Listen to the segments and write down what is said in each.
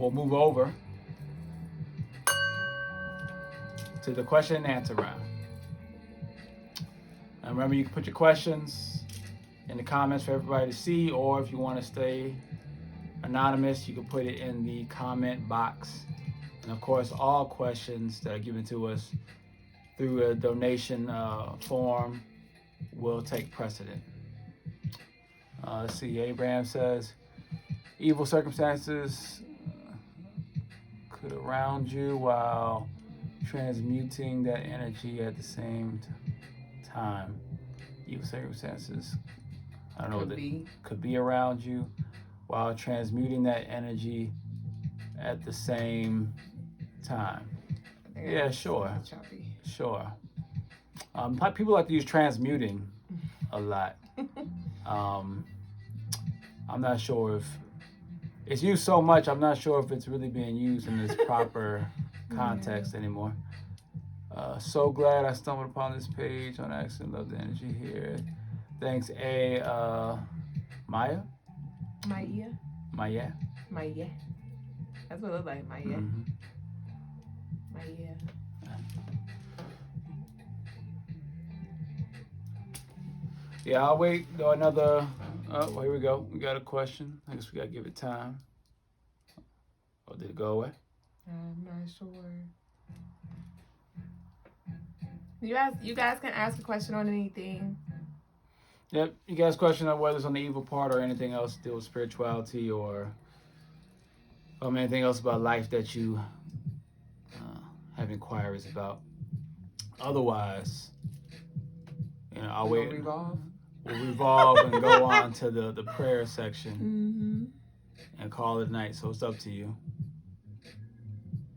we'll move over to the question and answer round. And remember, you can put your questions in the comments for everybody to see, or if you want to stay anonymous, you can put it in the comment box. And of course, all questions that are given to us through a donation form will take precedent. Let's see, Abraham says, evil circumstances could around you while transmuting that energy at the same time. Evil circumstances, I don't know, could be around you while transmuting that energy at the same time. Yeah, sure. Sure. People like to use transmuting a lot. I'm not sure if it's used so much, I'm not sure if it's really being used in this proper context anymore. So glad I stumbled upon this page on accident. Love the energy here. Thanks, Maya? Maya. That's what it looks like, Maya. Mm-hmm. Maya. Yeah, I'll wait another. Oh, here we go. We got a question. I guess we gotta give it time. Oh, did it go away? I'm not sure. You guys can ask a question on anything. Yep, you guys question on whether it's on the evil part or anything else to do with spirituality or anything else about life that you have inquiries about. Otherwise, I'll wait. We'll revolve and go on to the prayer section and call it a night. So it's up to you.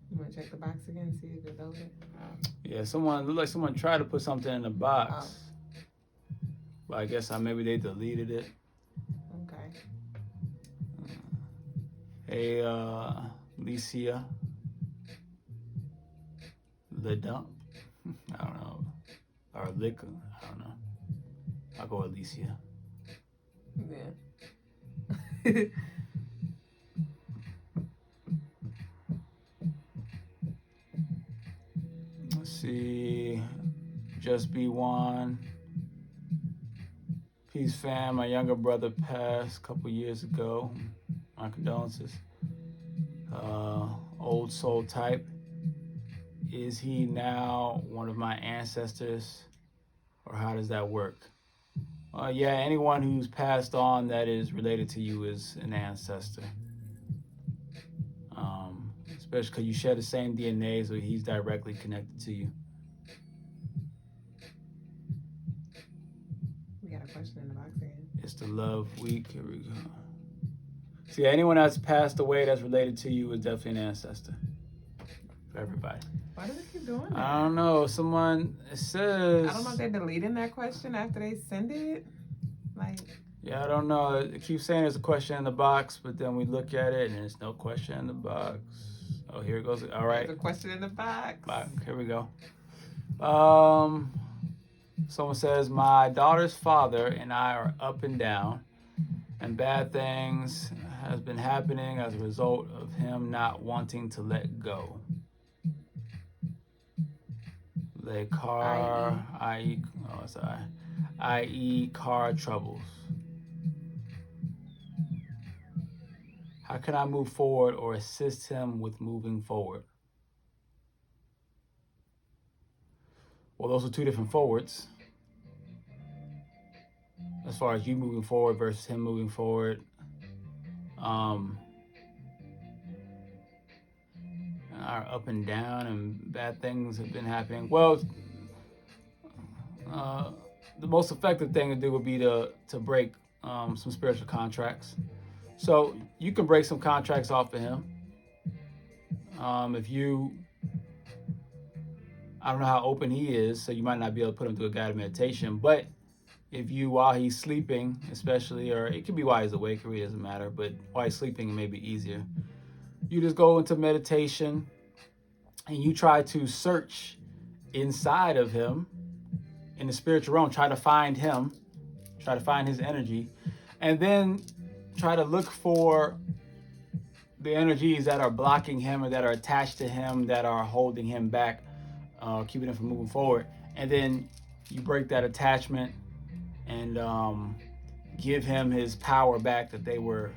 You want to check the box again and see if it's open? Yeah, looked like someone tried to put something in the box. But I guess maybe they deleted it. Okay. Hey, Licia. The dump. I don't know. Or liquor. I don't know. I'll go with Alicia. Yeah. Let's see. Just be one. Peace, fam. My younger brother passed a couple years ago. My condolences. Old soul type. Is he now one of my ancestors? Or how does that work? Yeah, anyone who's passed on that is related to you is an ancestor. Especially because you share the same DNA, so he's directly connected to you. We got a question in the box again. It's the love week. Here we go. See, anyone that's passed away that's related to you is definitely an ancestor. For everybody. Why do they keep doing that? I don't know. It says... I don't know if they're deleting that question after they send it. Yeah, I don't know. It keeps saying there's a question in the box, but then we look at it and there's no question in the box. Oh, here it goes. All right. There's a question in the box. Here we go. Someone says, my daughter's father and I are up and down, and bad things has been happening as a result of him not wanting to let go. i.e. car troubles. How can I move forward or assist him with moving forward? Well, those are two different forwards. As far as you moving forward versus him moving forward. Are up and down and bad things have been happening. Well, the most effective thing to do would be to break some spiritual contracts. So you can break some contracts off of him. If you, I don't know how open he is, so you might not be able to put him through a guided meditation, but if you, while he's sleeping, especially, or it could be while he's awake, it really doesn't matter, but while he's sleeping, it may be easier. You just go into meditation and you try to search inside of him in the spiritual realm, try to find him, try to find his energy, and then try to look for the energies that are blocking him or that are attached to him, that are holding him back, keeping him from moving forward. And then you break that attachment and give him his power back that they were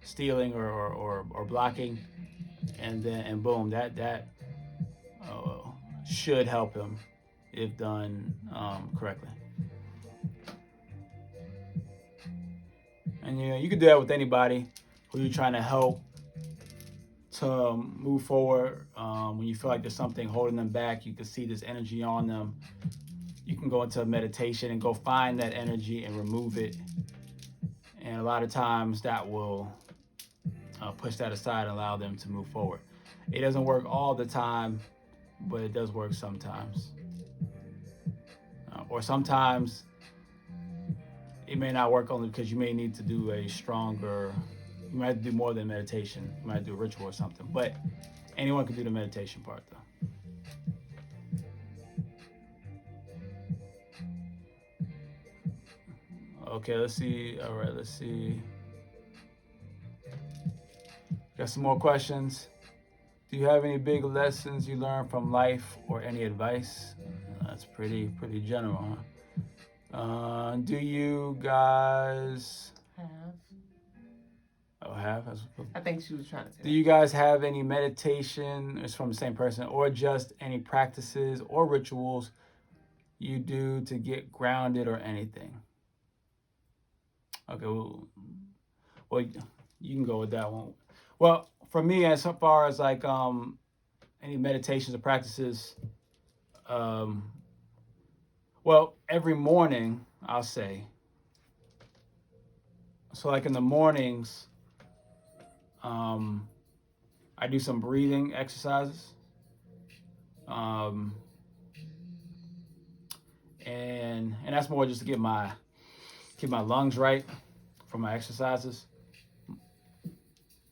stealing or blocking, and boom, that should help him if done correctly. And you can do that with anybody who you're trying to help to move forward. When you feel like there's something holding them back, you can see this energy on them. You can go into a meditation and go find that energy and remove it. And a lot of times that will push that aside and allow them to move forward. It doesn't work all the time, but it does work sometimes. Or sometimes it may not work only because you may need to do you might have to do more than meditation. You might do a ritual or something. But anyone can do the meditation part though. Okay, let's see. All right, let's see. Got some more questions. Do you have any big lessons you learned from life or any advice? That's pretty general, huh? Do you guys Have. Oh, have? I think she was trying to say. Do you guys have any meditation? It's from the same person, or just any practices or rituals you do to get grounded or anything? Okay, well, you can go with that one. Well, for me, as far as like any meditations or practices, well, every morning I'll say. So like in the mornings, I do some breathing exercises, and that's more just to keep my lungs right for my exercises.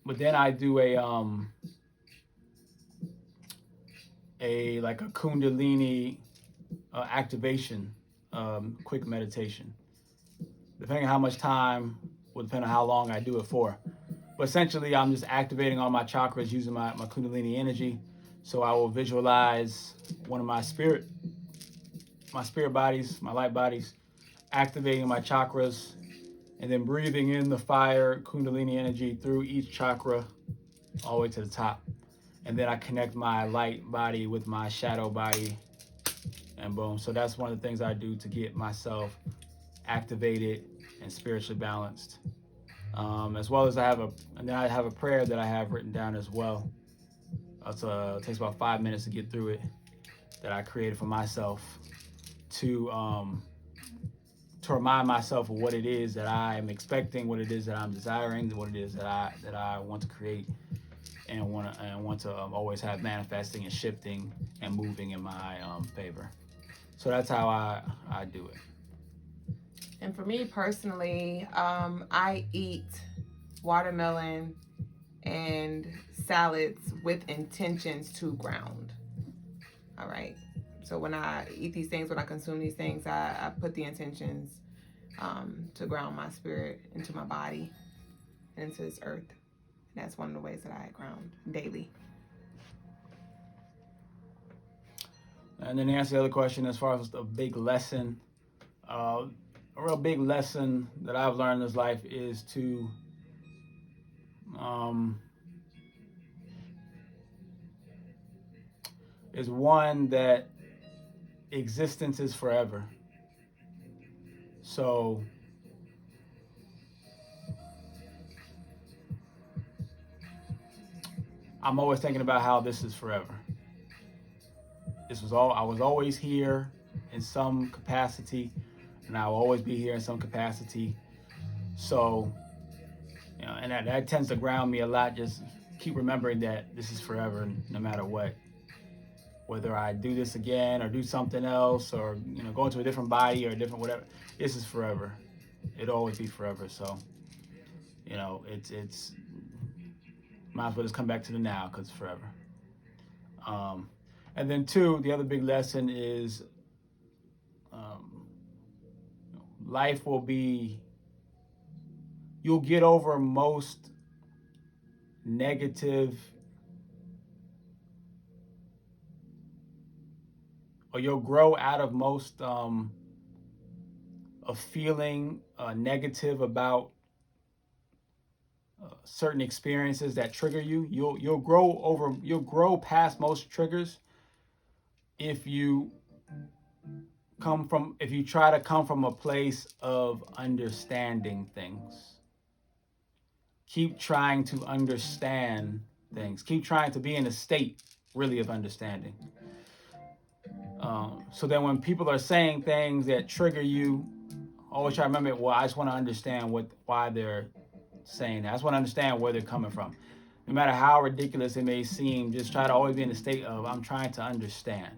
But then I do a Kundalini activation, quick meditation. Depending on how much time, will depend on how long I do it for. But essentially, I'm just activating all my chakras using my Kundalini energy. So I will visualize one of my spirit bodies, my light bodies, activating my chakras, and then breathing in the fire Kundalini energy through each chakra all the way to the top. And then I connect my light body with my shadow body, and boom. So that's one of the things I do to get myself activated and spiritually balanced. As well as I have a prayer that I have written down as well. It takes about 5 minutes to get through it, that I created for myself to remind myself of what it is that I am expecting, what it is that I'm desiring, what it is that I want to create, and want to always have manifesting and shifting and moving in my favor. So that's how I do it. And for me personally, I eat watermelon and salads with intentions to ground. All right. So when I eat these things, when I consume these things, I put the intentions to ground my spirit into my body and into this earth. And that's one of the ways that I ground daily. And then to answer the other question, as far as a big lesson, a real big lesson that I've learned in this life is to is one that existence is forever. So I'm always thinking about how this is forever. I was always here in some capacity, and I will always be here in some capacity. So, and that tends to ground me a lot. Just keep remembering that this is forever, no matter what. Whether I do this again or do something else, or go into a different body or a different whatever, this is forever. It'll always be forever. So, it's might as well just come back to the now, because it's forever. And then two, the other big lesson is life will be, you'll get over most negative, or you'll grow out of most of feeling negative about certain experiences that trigger you. You'll grow past most triggers if you try to come from a place of understanding things. Keep trying to understand things. Keep trying to be in a state, really, of understanding. So then when people are saying things that trigger you, always try to remember, well, I just want to understand why they're saying that. I just want to understand where they're coming from. No matter how ridiculous it may seem, just try to always be in a state of, I'm trying to understand.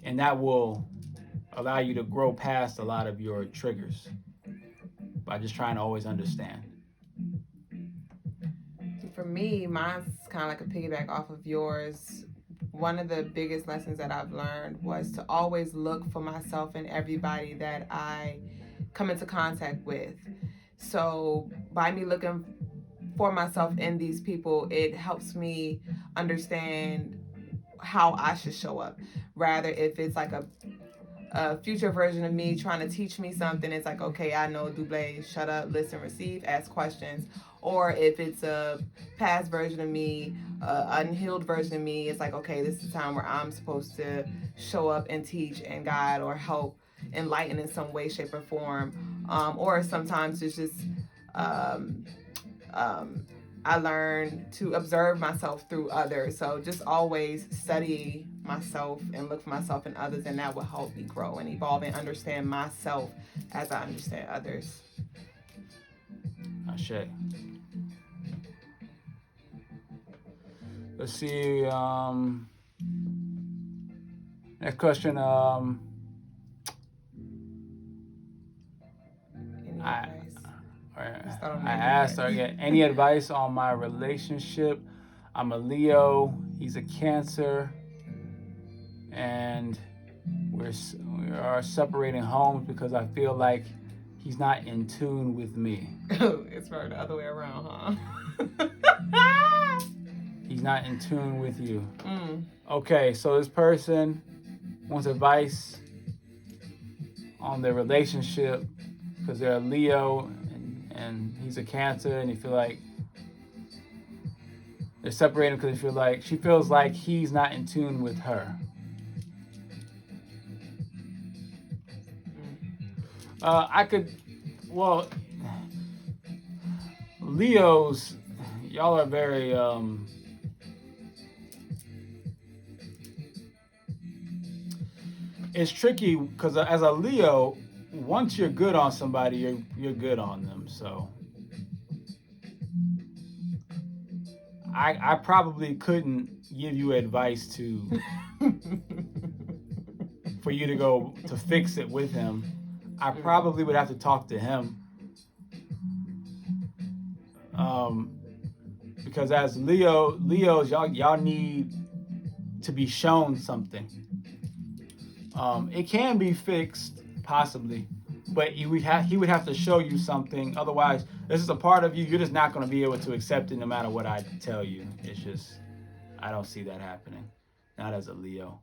And that will allow you to grow past a lot of your triggers by just trying to always understand. For me, mine's kind of like a piggyback off of yours. One of the biggest lessons that I've learned was to always look for myself in everybody that I come into contact with. So by me looking for myself in these people, it helps me understand how I should show up. Rather, if it's like a future version of me trying to teach me something, it's like, okay, I know Duüblé, shut up, listen, receive, ask questions. Or if it's a past version of me, unhealed version of me, it's like, okay, this is the time where I'm supposed to show up and teach and guide or help enlighten in some way, shape, or form. Or sometimes it's just I learn to observe myself through others. So just always study myself and look for myself in others, and that will help me grow and evolve and understand myself as I understand others. Ashe. Let's see. Next question. I asked her, any advice on my relationship? I'm a Leo, he's a Cancer, and we are separating homes because I feel like he's not in tune with me. It's probably the other way around, huh? He's not in tune with you. Okay, so this person wants advice on their relationship because they're a Leo and he's a Cancer, and they feel like they're separated because she feels like he's not in tune with her. Leos, y'all are very it's tricky because as a Leo, once you're good on somebody, you're good on them. So I probably couldn't give you advice for you to go to fix it with him. I probably would have to talk to him. Because as Leos, y'all need to be shown something. It can be fixed, possibly, but he would have to show you something. Otherwise, this is a part of you. You're just not going to be able to accept it no matter what I tell you. It's just, I don't see that happening. Not as a Leo.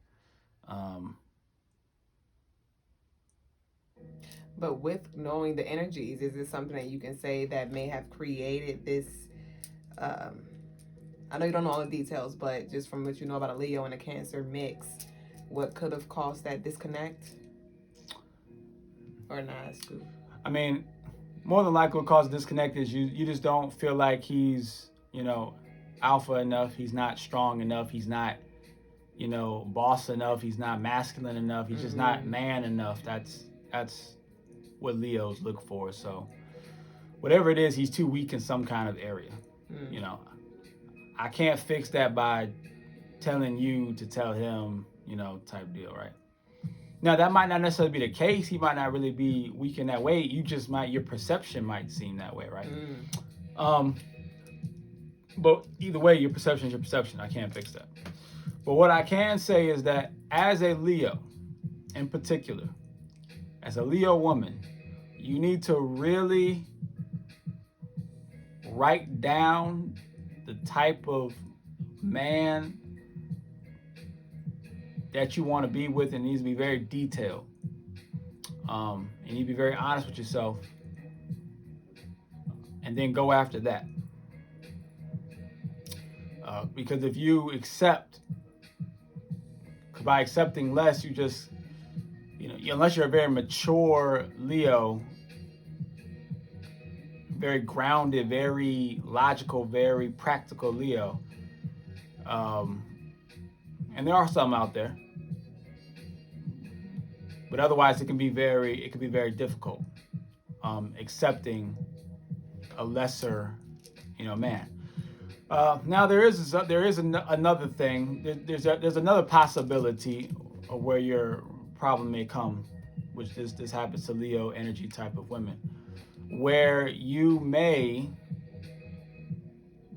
But with knowing the energies, is this something that you can say that may have created this? I know you don't know all the details, but just from what you know about a Leo and a Cancer mix, what could have caused that disconnect? Or not? I mean, more than likely what caused the disconnect is you just don't feel like he's, alpha enough. He's not strong enough. He's not, boss enough. He's not masculine enough. He's just not man enough. That's what Leos look for. So whatever it is, he's too weak in some kind of area. I can't fix that by telling you to tell him, type deal, right? Now, that might not necessarily be the case. He might not really be weak in that way. Your perception might seem that way, right? But either way, your perception is your perception. I can't fix that. But what I can say is that as a Leo, in particular, as a Leo woman, you need to really write down the type of man that you want to be with, and needs to be very detailed. And you need to be very honest with yourself, and then go after that. Because if you accept, by accepting less, you just, unless you're a very mature Leo, very grounded, very logical, very practical Leo, and there are some out there, but otherwise it can be very difficult accepting a lesser, man. Now there is another thing. There's another possibility of where your problem may come, which this happens to Leo energy type of women, where you may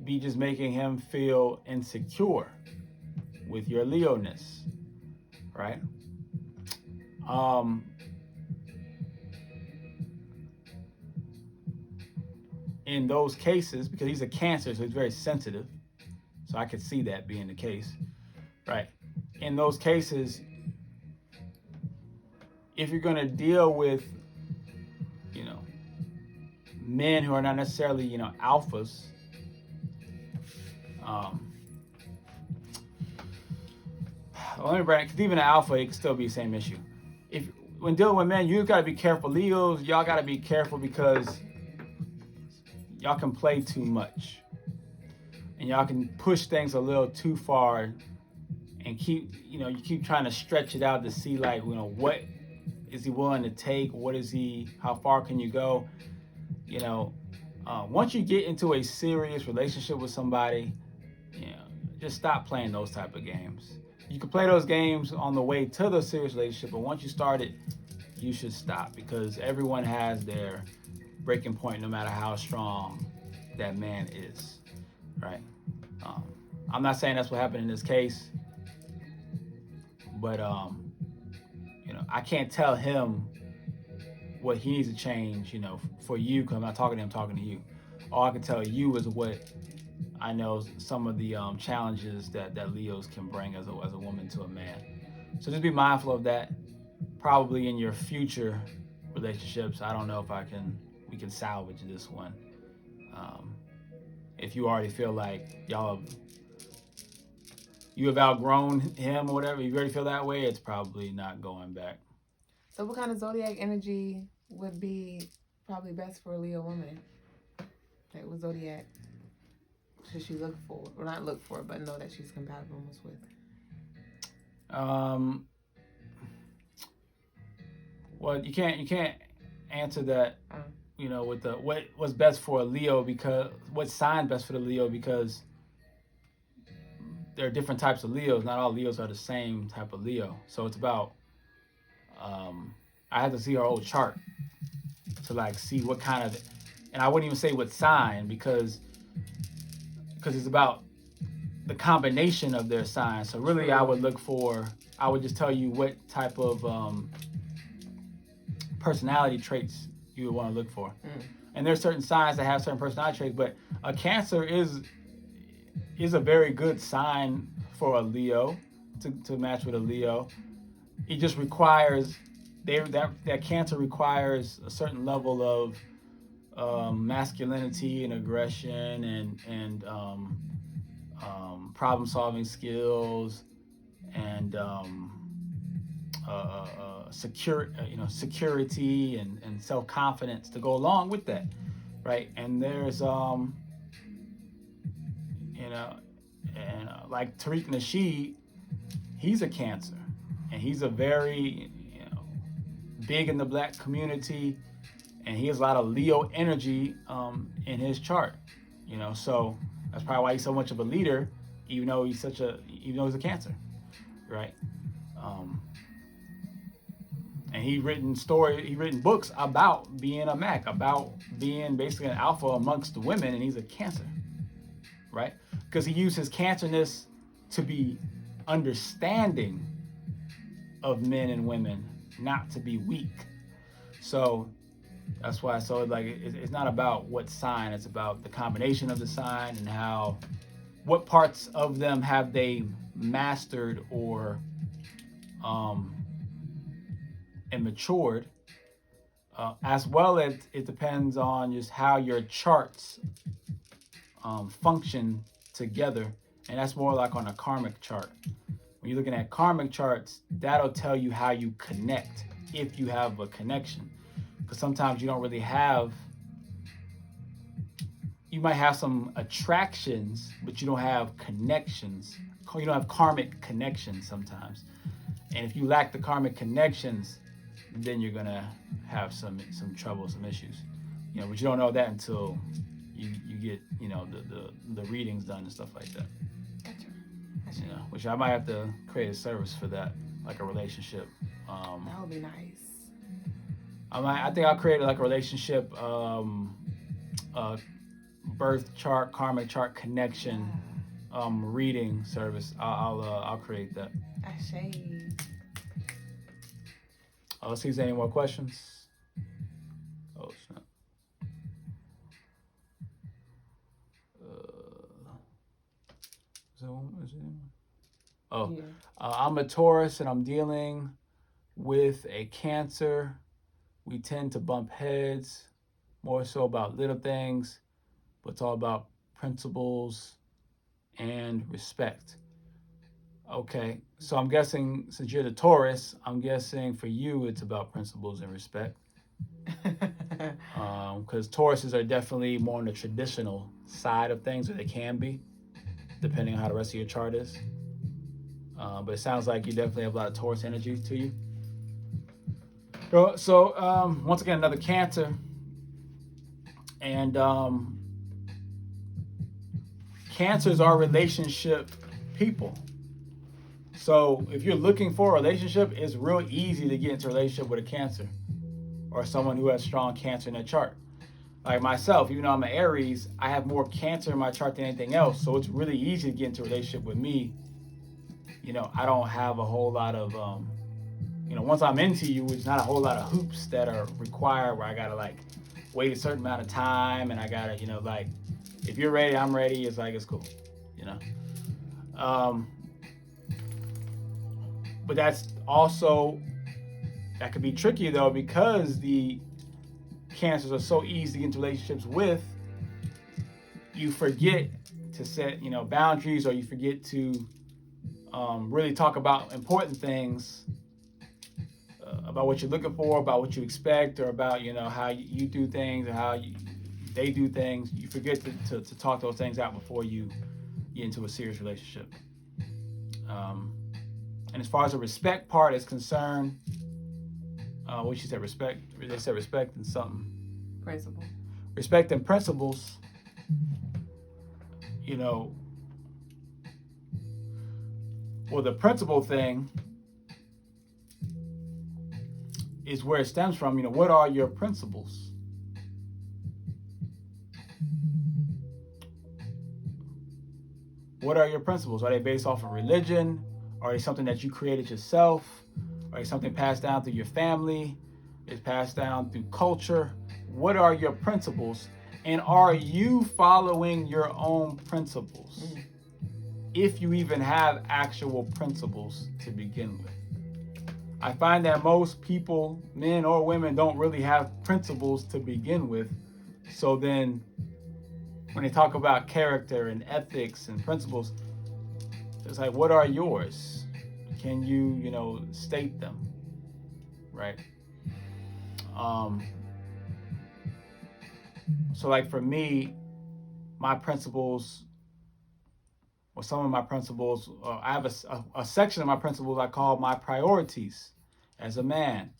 be just making him feel insecure with your Leo-ness, right? In those cases, because he's a Cancer, so he's very sensitive, so I could see that being the case, right? In those cases, if you're going to deal with, men who are not necessarily, alphas, because even an alpha, it can still be the same issue. When dealing with men, you've got to be careful. Leos, y'all got to be careful because y'all can play too much, and y'all can push things a little too far, and you keep trying to stretch it out to see, like, what is he willing to take? How far can you go? Once you get into a serious relationship with somebody, just stop playing those type of games. You can play those games on the way to the serious relationship, but once you start it, you should stop, because everyone has their breaking point, no matter how strong that man is, right? I'm not saying that's what happened in this case, but I can't tell him what he needs to change, for you, because I'm not talking to him, I'm talking to you. All I can tell you is what I know, some of the challenges that Leos can bring as a woman to a man. So just be mindful of that. Probably in your future relationships, I don't know if we can salvage this one. If you already feel like you have outgrown him or whatever, you already feel that way, it's probably not going back. So what kind of zodiac energy would be probably best for a Leo woman? Like, what zodiac should she look for? Or not look for, but know that she's compatible with? Well, you can't answer that, with what's best for a Leo, because what sign best for the Leo, because there are different types of Leos. Not all Leos are the same type of Leo. So it's about, I have to see her whole chart to see what kind of, and I wouldn't even say what sign, because it's about the combination of their signs. So really, I would just tell you what type of personality traits you would want to look for. And there's certain signs that have certain personality traits, but a Cancer is a very good sign for a Leo to match with a Leo. It just requires that Cancer requires a certain level of masculinity and aggression and problem-solving skills and security and self-confidence to go along with that, right? And there's like Tariq Nasheed, he's a Cancer, and he's a very big in the Black community, and he has a lot of Leo energy in his chart, so that's probably why he's so much of a leader, even though he's a Cancer, right? And he's written books about being a Mac, about being basically an alpha amongst the women, and he's a Cancer, right? Because he used his Cancerness to be understanding of men and women, not to be weak. So That's why. So like, it's not about what sign. It's about the combination of the sign and how, what parts of them have they mastered or and matured, as well as it depends on just how your charts function together, and that's more like on a karmic chart. When you're looking at karmic charts, that'll tell you how you connect, if you have a connection, because sometimes you don't really have. You might have some attractions, but you don't have connections. You don't have karmic connections sometimes. And if you lack the karmic connections, then you're gonna have some trouble, some issues. You know, but you don't know that until you get, you know, the readings done and stuff like that. Gotcha. You know, which I might have to create a service for that, like a relationship. That would be nice. I think I'll create like a relationship birth chart, karmic chart connection reading service. I'll create that. Ashe. Let's see if there's any more questions. Oh snap. Is it anyone? Oh, yeah. I'm a Taurus and I'm dealing with a Cancer. We tend to bump heads, more so about little things, but it's all about principles and respect. Okay, so I'm guessing, since you're the Taurus, I'm guessing for you it's about principles and respect. Because Tauruses are definitely more on the traditional side of things, or they can be, depending on how the rest of your chart is. But it sounds like you definitely have a lot of Taurus energy to you. So once again, another Cancer. And Cancers are relationship people. So if you're looking for a relationship, it's real easy to get into a relationship with a Cancer or someone who has strong Cancer in their chart. Like myself, even though I'm an Aries, I have more Cancer in my chart than anything else. So it's really easy to get into a relationship with me. You know, I don't have a whole lot of, once I'm into you, it's not a whole lot of hoops that are required where I got to like wait a certain amount of time and I got to, like, if you're ready, I'm ready. It's like, it's cool, But that's also, that could be tricky though, because the Cancers are so easy to get into relationships with. You forget to set, boundaries, or you forget to really talk about important things, about what you're looking for, about what you expect, or about, how you do things, or how they do things. You forget to talk those things out before you get into a serious relationship. And as far as the respect part is concerned, what you said, respect, they said respect and something. Principle. Respect and principles, well, the principle thing is where it stems from. What are your principles? What are your principles? Are they based off of religion? Are they something that you created yourself? Are they something passed down through your family? It's passed down through culture? What are your principles? And are you following your own principles? If you even have actual principles to begin with. I find that most people, men or women, don't really have principles to begin with. So then when they talk about character and ethics and principles, it's like, what are yours? Can you, state them, right? So like for me, my principles, or some of my principles, I have a section of my principles I call my priorities as a man.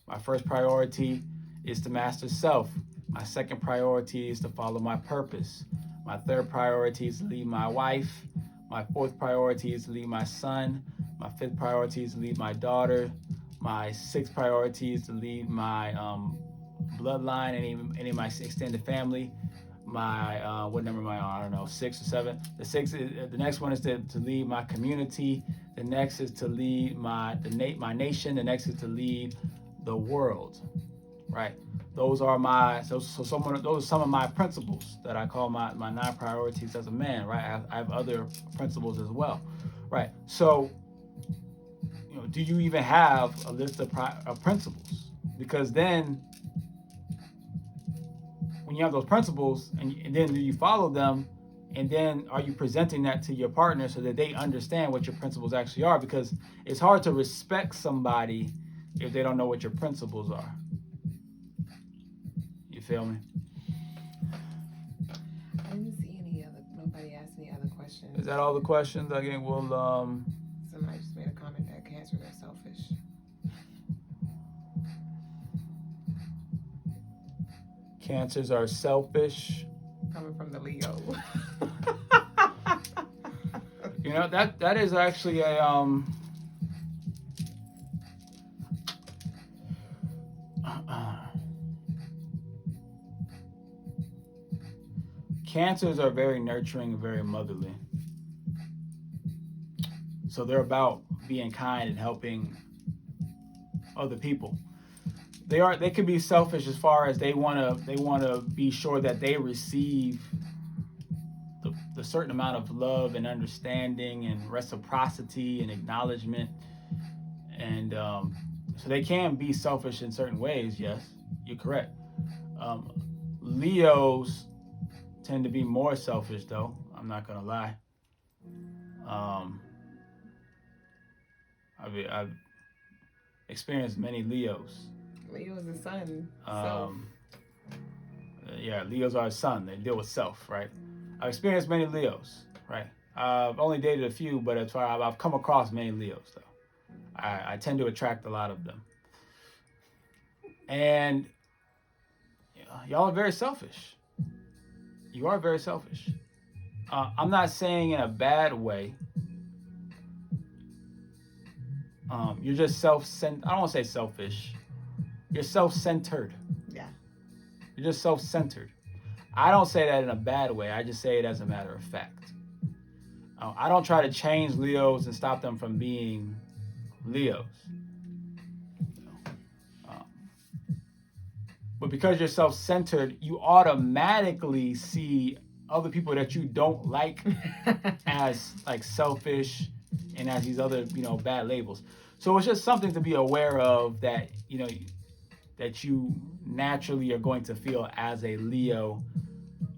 My first priority is to master self. My second priority is to follow my purpose. My third priority is to lead my wife. My fourth priority is to lead my son. My fifth priority is to lead my daughter. My sixth priority is to lead my bloodline and any of my extended family. My what number am I on? I don't know, 6 or 7. The next one is to lead my community. The next is to lead my nation. The next is to lead the world, right? those are some of my principles that I call my 9 priorities as a man, right? I have other principles as well, right? So, do you even have a list of principles? Because then, when you have those principles, and then do you follow them, and then are you presenting that to your partner so that they understand what your principles actually are? Because it's hard to respect somebody if they don't know what your principles are. You feel me? I didn't see nobody asked any other questions. Is that all the questions? Again, we'll Somebody just made a comment that Cancers are selfish. Cancers are selfish. Coming from the Leo. That is actually a Cancers are very nurturing and very motherly. So they're about being kind and helping other people. They can be selfish as far as they want to be sure that they receive the certain amount of love and understanding and reciprocity and acknowledgement, and so they can be selfish in certain ways. Yes, you're correct. Leos tend to be more selfish, though. I'm not gonna lie. I've experienced many Leos. Leo is the sun. Yeah, Leos are a sun. They deal with self, right? I've experienced many Leos, right? I've only dated a few, but as far as I've come across many Leos, though. I tend to attract a lot of them. And y'all are very selfish. You are very selfish. I'm not saying in a bad way. You're just self-centered. I don't want to say selfish. You're self-centered. Yeah. You're just self-centered. I don't say that in a bad way. I just say it as a matter of fact. I don't try to change Leos and stop them from being Leos. But because you're self-centered, you automatically see other people that you don't like as like selfish and as these other, bad labels. So it's just something to be aware of that, that you naturally are going to feel as a Leo,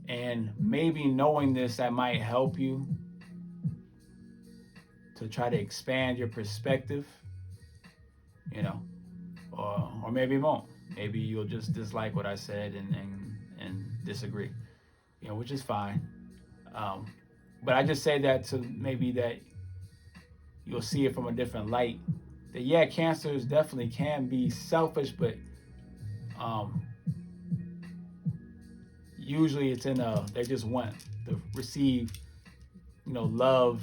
and maybe knowing this, that might help you to try to expand your perspective, or maybe it won't. Maybe you'll just dislike what I said and disagree, which is fine. But I just say that to maybe that you'll see it from a different light. That yeah, Cancers definitely can be selfish, but usually it's they just want to receive, love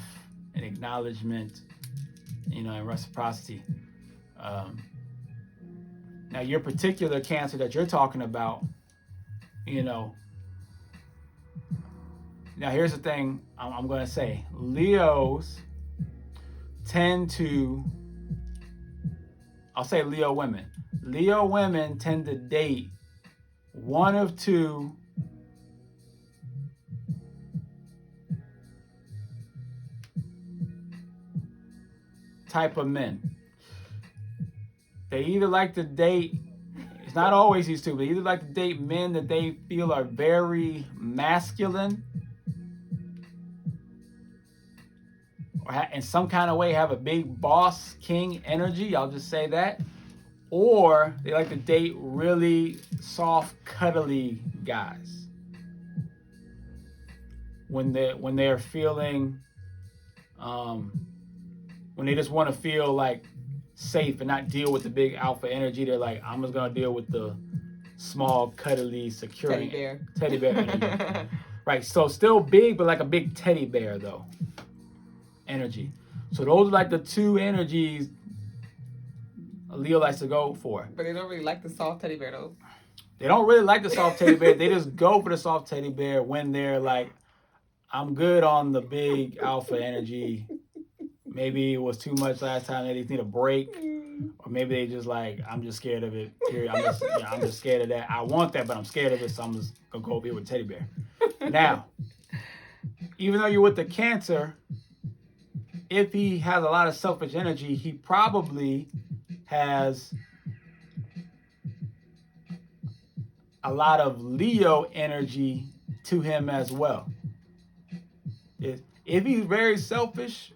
and acknowledgement, and reciprocity. Now your particular Cancer that you're talking about, now here's the thing I'm going to say. Leos tend to, I'll say Leo women. Leo women tend to date one of two type of men. They either like to date, it's not always these two, but they either like to date men that they feel are very masculine, or in some kind of way have a big boss king energy, I'll just say that. Or they like to date really soft, cuddly guys. When they're feeling, when they just want to feel like safe and not deal with the big alpha energy, they're like, I'm just gonna deal with the small, cuddly, secure teddy bear energy. Right. So still big, but like a big teddy bear though. Energy. So those are like the two energies a Leo likes to go for. But they don't really like the soft teddy bear though. They don't really like the soft teddy bear. They just go for the soft teddy bear when they're like, I'm good on the big alpha energy. Maybe it was too much last time. They just need a break. Or maybe they just like, I'm just scared of it. Period. I'm just scared of that. I want that, but I'm scared of it, so I'm just gonna go over here with teddy bear. Now, even though you're with the Cancer, if he has a lot of selfish energy, he probably has a lot of Leo energy to him as well. If he's very selfish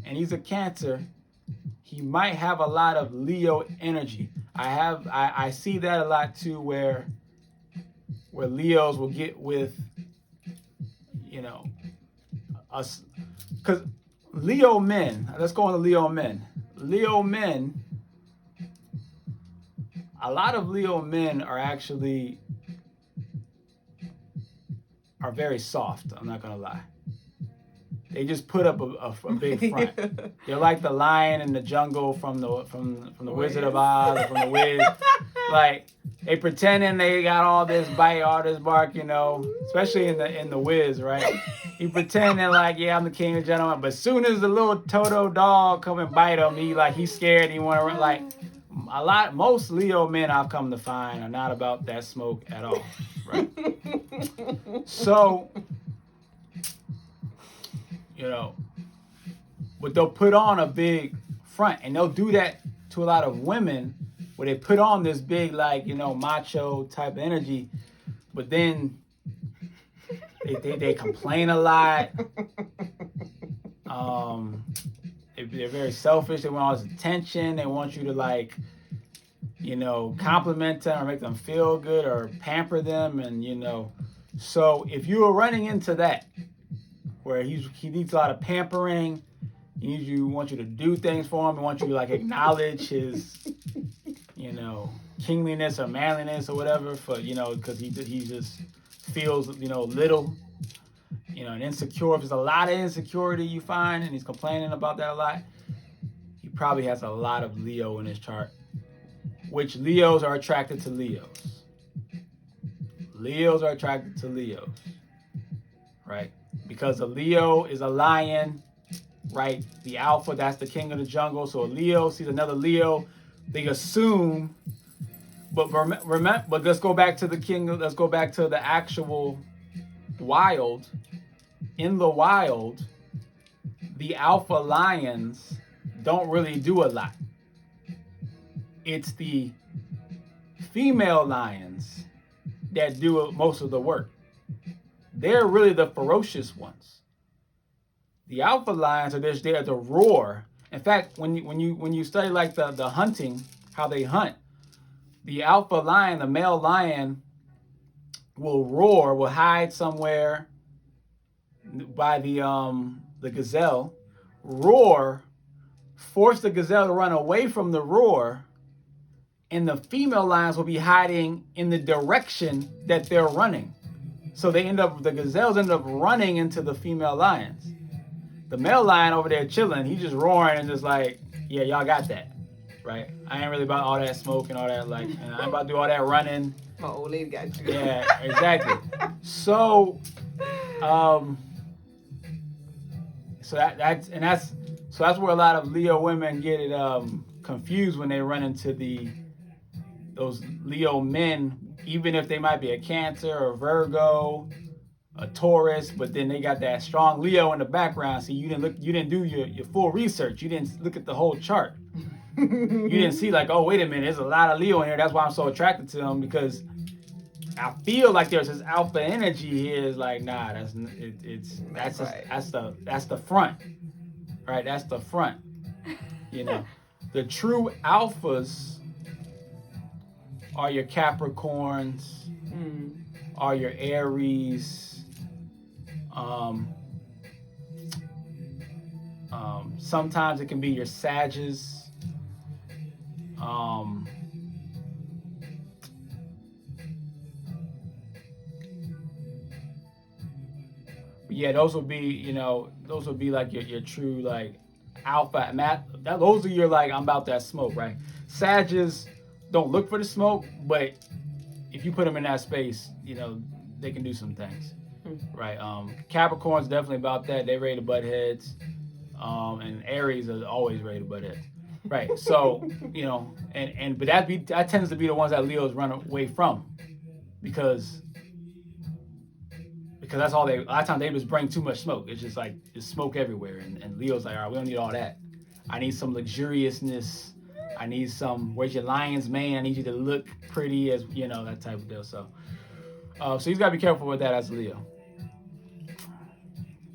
and he's a Cancer, he might have a lot of Leo energy. I see that a lot too, where Leos will get with, you know, us, because Leo men, let's go on to Leo men. Leo men, a lot of Leo men are very soft, I'm not gonna lie. They just put up a big front. They're like the lion in the jungle from the Wizard of Oz, from the Wiz. Like, they pretending they got all this bite, all this bark, you know, especially in the Wiz, right? He pretending like, yeah, I'm the king of gentlemen, but as soon as the little Toto dog come and bite him, he's scared. He want to run. Like, most Leo men I've come to find are not about that smoke at all, right? So, you know, but they'll put on a big front, and they'll do that to a lot of women, where they put on this big, like, you know, macho type of energy, but then they complain a lot. They're very selfish. They want all this attention. They want you to, like, you know, compliment them or make them feel good or pamper them, and, you know. So if you are running into that, where he needs a lot of pampering, he wants you to do things for him, he wants you to, like, acknowledge his, you know, kingliness or manliness or whatever, for, you know, because he just feels, you know, little, you know, and insecure. If there's a lot of insecurity you find, and he's complaining about that a lot, he probably has a lot of Leo in his chart, which Leos are attracted to Leos. Leos are attracted to Leos, right? Because a Leo is a lion, right? The alpha, that's the king of the jungle. So a Leo sees another Leo, they assume, but remember, but let's go back to the king. Let's go back to the actual wild. In the wild, the alpha lions don't really do a lot. It's the female lions that do most of the work. They're really the ferocious ones. The alpha lions are just there to roar. In fact, when you study, like, the hunting, how they hunt, the alpha lion, the male lion, will roar, will hide somewhere by the gazelle, roar, force the gazelle to run away from the roar, and the female lions will be hiding in the direction that they're running. So the gazelles end up running into the female lions. The male lion over there chilling, he's just roaring and just like, yeah, y'all got that, right? I ain't really about all that smoke and all that, like, and I ain't about to do all that running. My old lady got you. Yeah, exactly. So that's where a lot of Leo women get it confused when they run into those Leo men, even if they might be a Cancer or Virgo, a Taurus, but then they got that strong Leo in the background. See, you didn't do your full research. You didn't look at the whole chart. You didn't see, like, oh, wait a minute, there's a lot of Leo in here. That's why I'm so attracted to him, because I feel like there's this alpha energy here. It's like, nah, that's the front, right? That's the front. You know, the true alphas are your Capricorns, are your Aries. Sometimes it can be your Sagittarius. Yeah, those would be like your true, like, alpha. Those are your, like, I'm about that smoke, right? Sagittarius don't look for the smoke, but if you put them in that space, you know, they can do some things, right? Capricorn's definitely about that. They're ready to butt heads, and Aries are always ready to butt heads. Right. So, you know, but that tends to be the ones that Leos run away from, because that's all a lot of times they just bring too much smoke. It's just like there's smoke everywhere, and Leo's like, all right, we don't need all that. I need some luxuriousness. I need some, where's your lion's mane? I need you to look pretty, as you know, that type of deal. So he's got to be careful with that as a Leo.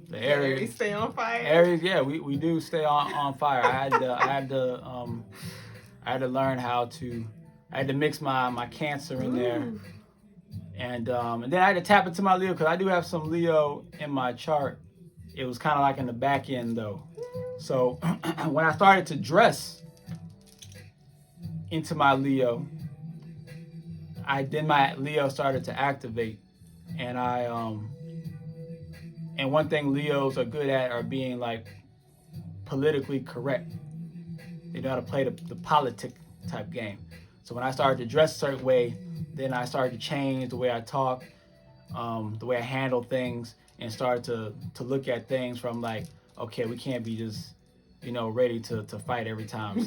The Aries stay on fire. Aries, yeah, we do stay on fire. I had to learn how to. I had to mix my Cancer in there, and then I had to tap into my Leo, because I do have some Leo in my chart. It was kind of like in the back end though. So when I started to dress into my Leo, my Leo started to activate, and and one thing Leos are good at are being like politically correct. They know how to play the politic type game. So when I started to dress a certain way, then I started to change the way I talk, the way I handle things, and started to look at things from like, okay, we can't be just, you know, ready to fight every time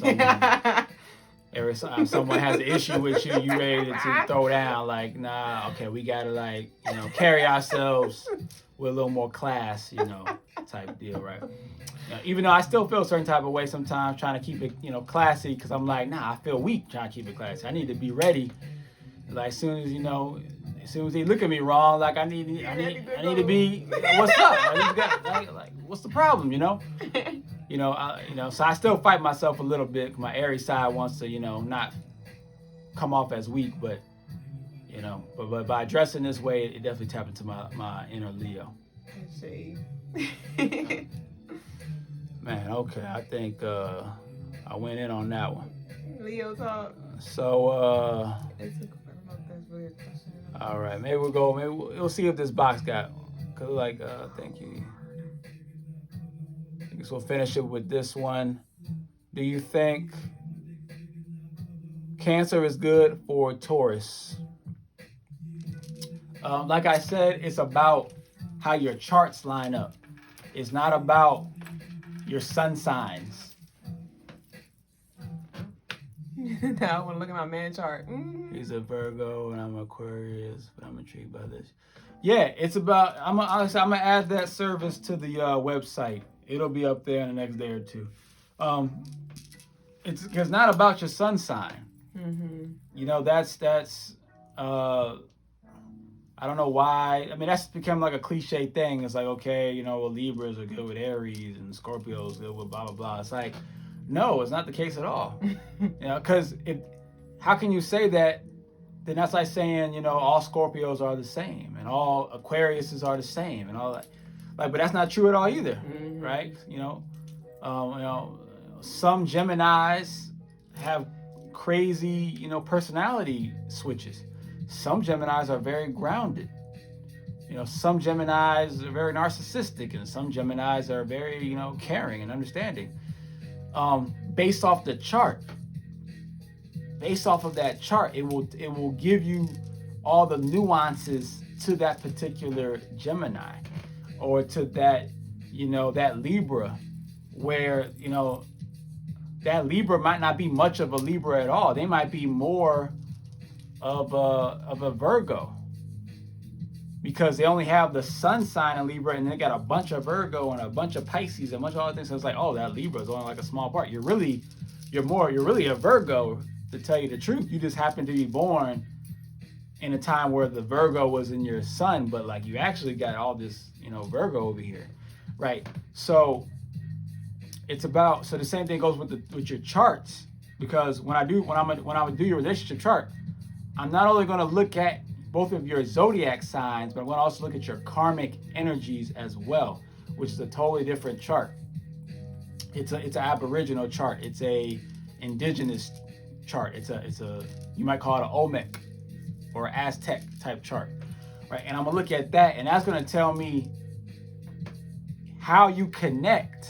someone has an issue with you, you ready to throw down. Like, nah, okay, we gotta, like, you know, carry ourselves with a little more class, you know, type deal, right? You know, even though I still feel a certain type of way sometimes, trying to keep it, you know, classy, because I'm like, nah, I feel weak trying to keep it classy. I need to be ready. Like, as soon as they look at me wrong, like, I need to be, what's up? Like, what's the problem, you know? So I still fight myself a little bit. My Aries side wants to, you know, not come off as weak, but, you know, but by dressing this way, it definitely tapped into my inner Leo. I see. Man, okay, I think I went in on that one. Leo talk. So, all right, maybe we'll see if this box got, cause like, thank you. I guess we'll finish it with this one. Do you think Cancer is good for Taurus? Like I said, it's about how your charts line up. It's not about your sun signs. Now I want to look at my man chart. He's a Virgo and I'm Aquarius, but I'm intrigued by this. Yeah, it's about. I'm gonna add that service to the website. It'll be up there in the next day or two. It's not about your sun sign. Mm-hmm. You know, that's I don't know why. I mean, that's become like a cliche thing. It's like, okay, you know, well, Libras are good with Aries and Scorpios good with blah blah blah. It's like, no, it's not the case at all. You know, because how can you say that? Then that's like saying, you know, all Scorpios are the same and all Aquariuses are the same and all that. Like, but that's not true at all either, mm-hmm. Right? You know, some Geminis have crazy, you know, personality switches. Some Geminis are very grounded. You know, some Geminis are very narcissistic, and some Geminis are very, you know, caring and understanding. Based off the chart. Based off of that chart, it will give you all the nuances to that particular Gemini, or to that, you know, that Libra, where, you know, that Libra might not be much of a Libra at all. They might be more of a Virgo, because they only have the sun sign in Libra, and they got a bunch of Virgo and a bunch of Pisces and a bunch of other things. So it's like, oh, that Libra is only like a small part. You're really a Virgo, to tell you the truth. You just happen to be born in a time where the Virgo was in your sun, but like you actually got all this, you know, Virgo over here, right? So it's about, so the same thing goes with your charts, because when I would do your relationship chart, I'm not only going to look at both of your zodiac signs, but I'm going to also look at your karmic energies as well, which is a totally different chart. It's an Aboriginal chart. It's a indigenous chart. It's a you might call it an Olmec or Aztec type chart, right? And I'm gonna look at that, and that's gonna tell me how you connect